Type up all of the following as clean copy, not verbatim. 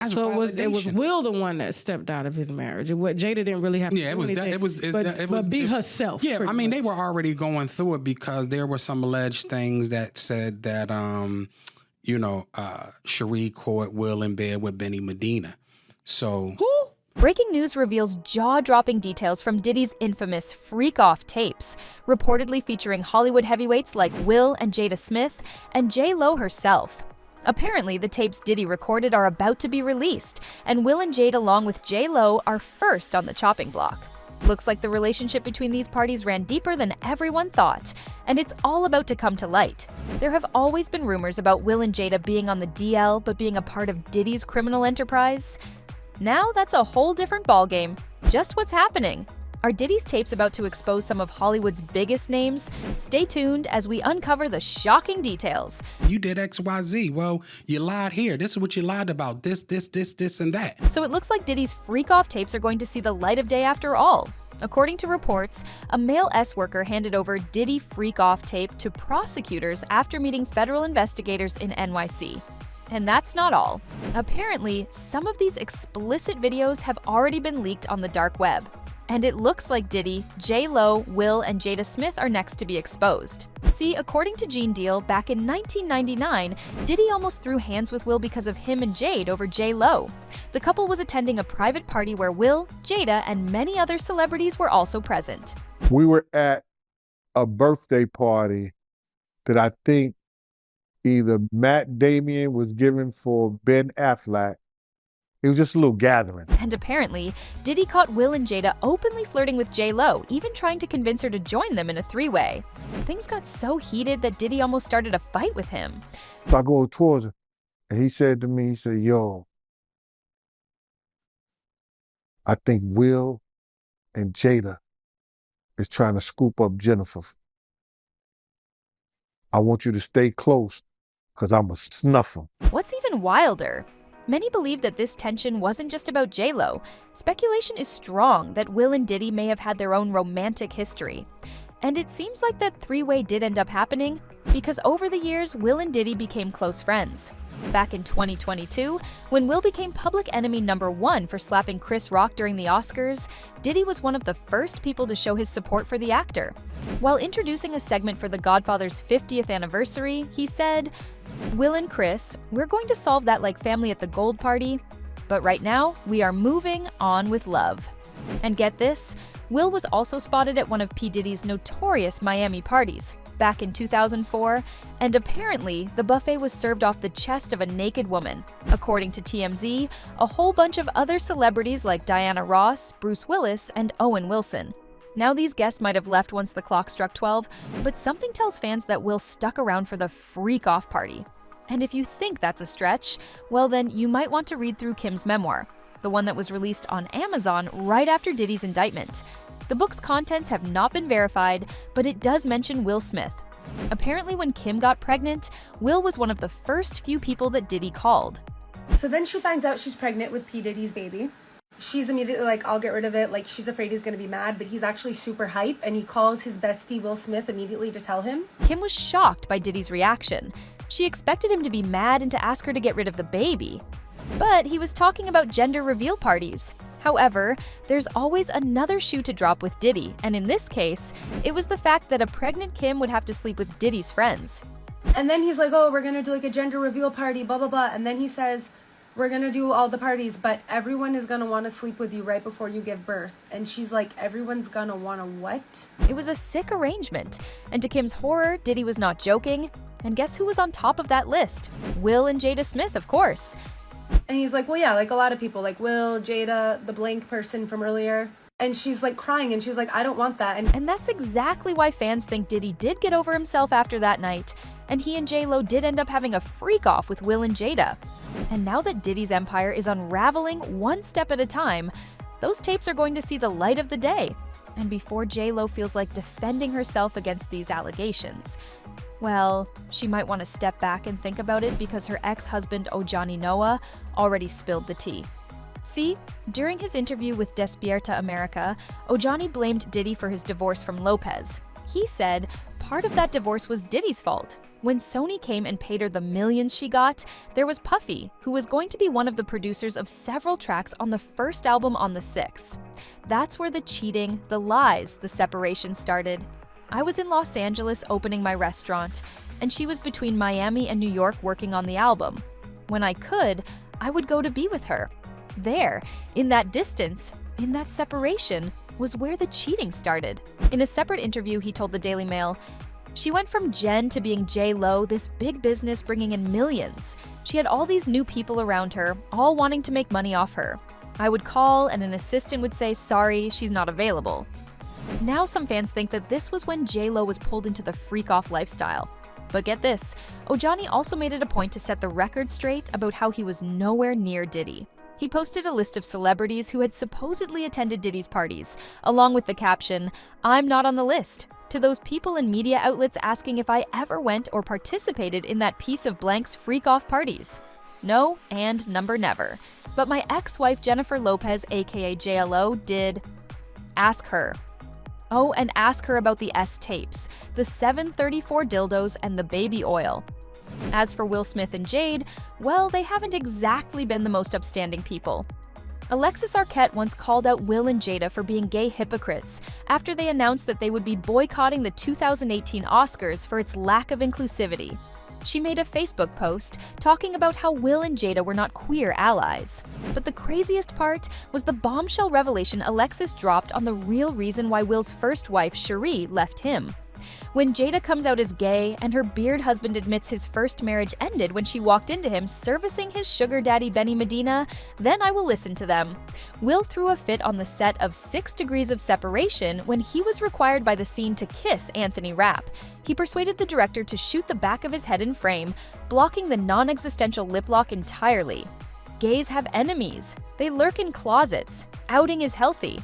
That's So it was validation. Will the one that stepped out of his marriage. What Jada didn't really have to do anything, but be herself. Yeah, I mean, they were already going through it because there were some alleged things that said that, Cherie caught Will in bed with Benny Medina. So Who? Breaking news reveals jaw-dropping details from Diddy's infamous freak-off tapes, reportedly featuring Hollywood heavyweights like Will and Jada Smith and J-Lo herself. Apparently, the tapes Diddy recorded are about to be released, and Will and Jade along with J-Lo are first on the chopping block. Looks like the relationship between these parties ran deeper than everyone thought, and it's all about to come to light. There have always been rumors about Will and Jada being on the DL but being a part of Diddy's criminal enterprise. Now that's a whole different ballgame. Just what's happening? Are Diddy's tapes about to expose some of Hollywood's biggest names? Stay tuned as we uncover the shocking details. You did XYZ. Well, you lied here. This is what you lied about. This, and that. So it looks like Diddy's freak-off tapes are going to see the light of day after all. According to reports, a male S worker handed over Diddy freak-off tape to prosecutors after meeting federal investigators in NYC. And that's not all. Apparently, some of these explicit videos have already been leaked on the dark web. And it looks like Diddy, J-Lo, Will, and Jada Smith are next to be exposed. See, according to Gene Deal, back in 1999, Diddy almost threw hands with Will because of him and Jade over J-Lo. The couple was attending a private party where Will, Jada, and many other celebrities were also present. We were at a birthday party that I think either Matt Damien was giving for Ben Affleck. It was just a little gathering. And apparently, Diddy caught Will and Jada openly flirting with J-Lo, even trying to convince her to join them in a three-way. Things got so heated that Diddy almost started a fight with him. So I go towards her, and he said to me, yo, I think Will and Jada is trying to scoop up Jennifer. I want you to stay close, because I'm going to snuff them. What's even wilder? Many believe that this tension wasn't just about J-Lo. Speculation is strong that Will and Diddy may have had their own romantic history. And it seems like that three-way did end up happening because over the years, Will and Diddy became close friends. Back in 2022, when Will became public enemy #1 for slapping Chris Rock during the Oscars, Diddy was one of the first people to show his support for the actor. While introducing a segment for The Godfather's 50th anniversary, he said, "Will and Chris, we're going to solve that like family at the gold party, but right now, we are moving on with love." And get this, Will was also spotted at one of P. Diddy's notorious Miami parties back in 2004, and apparently the buffet was served off the chest of a naked woman. According to TMZ, a whole bunch of other celebrities like Diana Ross, Bruce Willis, and Owen Wilson. Now these guests might have left once the clock struck 12, but something tells fans that Will stuck around for the freak-off party. And if you think that's a stretch, well then you might want to read through Kim's memoir, the one that was released on Amazon right after Diddy's indictment. The book's contents have not been verified, but it does mention Will Smith. Apparently when Kim got pregnant, Will was one of the first few people that Diddy called. So then she finds out she's pregnant with P. Diddy's baby. She's immediately like, I'll get rid of it. Like, she's afraid he's going to be mad, but he's actually super hype, and he calls his bestie, Will Smith, immediately to tell him. Kim was shocked by Diddy's reaction. She expected him to be mad and to ask her to get rid of the baby. But he was talking about gender reveal parties. However, there's always another shoe to drop with Diddy, and in this case, it was the fact that a pregnant Kim would have to sleep with Diddy's friends. And then he's like, oh, we're going to do like a gender reveal party, blah, blah, blah. And then he says, we're going to do all the parties, but everyone is going to want to sleep with you right before you give birth. And she's like, everyone's going to want to what? It was a sick arrangement. And to Kim's horror, Diddy was not joking. And guess who was on top of that list? Will and Jada Smith, of course. And he's like, well, yeah, like a lot of people, like Will, Jada, the blank person from earlier. And she's like crying and she's like, I don't want that. And that's exactly why fans think Diddy did get over himself after that night. And he and J-Lo did end up having a freak-off with Will and Jada. And now that Diddy's empire is unraveling one step at a time, those tapes are going to see the light of the day. And before J-Lo feels like defending herself against these allegations, well, she might want to step back and think about it because her ex-husband Ojani Noah already spilled the tea. See, during his interview with Despierta America, Ojani blamed Diddy for his divorce from Lopez. He said part of that divorce was Diddy's fault. When Sony came and paid her the millions she got, there was Puffy, who was going to be one of the producers of several tracks on the first album on the Six. That's where the cheating, the lies, the separation started. I was in Los Angeles opening my restaurant, and she was between Miami and New York working on the album. When I could, I would go to be with her. There, in that distance, in that separation, was where the cheating started. In a separate interview, he told the Daily Mail, "She went from Jen to being J-Lo, this big business bringing in millions. She had all these new people around her, all wanting to make money off her. I would call and an assistant would say, 'Sorry, she's not available.'" Now some fans think that this was when J-Lo was pulled into the freak-off lifestyle. But get this, Ojani also made it a point to set the record straight about how he was nowhere near Diddy. He posted a list of celebrities who had supposedly attended Diddy's parties, along with the caption, "I'm not on the list," to those people and media outlets asking if I ever went or participated in that piece of blank's freak-off parties. No, and number never. But my ex-wife Jennifer Lopez, aka JLO, did. Ask her. Oh, and ask her about the S-tapes, the 734 dildos, and the baby oil. As for Will Smith and Jade, well, they haven't exactly been the most upstanding people. Alexis Arquette once called out Will and Jada for being gay hypocrites after they announced that they would be boycotting the 2018 Oscars for its lack of inclusivity. She made a Facebook post talking about how Will and Jada were not queer allies. But the craziest part was the bombshell revelation Alexis dropped on the real reason why Will's first wife, Cherie, left him. When Jada comes out as gay and her beard husband admits his first marriage ended when she walked into him servicing his sugar daddy Benny Medina, then I will listen to them. Will threw a fit on the set of 6 Degrees of Separation when he was required by the scene to kiss Anthony Rapp. He persuaded the director to shoot the back of his head in frame, blocking the non-existential lip lock entirely. Gays have enemies. They lurk in closets. Outing is healthy.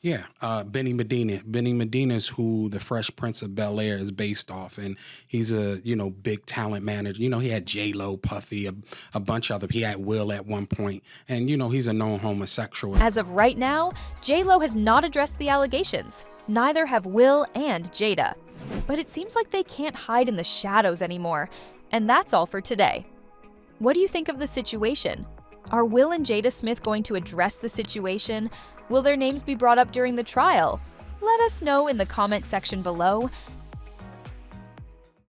Yeah, Benny Medina. Benny Medina's who the Fresh Prince of Bel-Air is based off, and he's a big talent manager. He had J-Lo, Puffy, a bunch of other. He had Will at one point, and he's a known homosexual. As of right now, J-Lo has not addressed the allegations. Neither have Will and Jada. But it seems like they can't hide in the shadows anymore, and that's all for today. What do you think of the situation? Are Will and Jada Smith going to address the situation? Will their names be brought up during the trial? Let us know in the comment section below.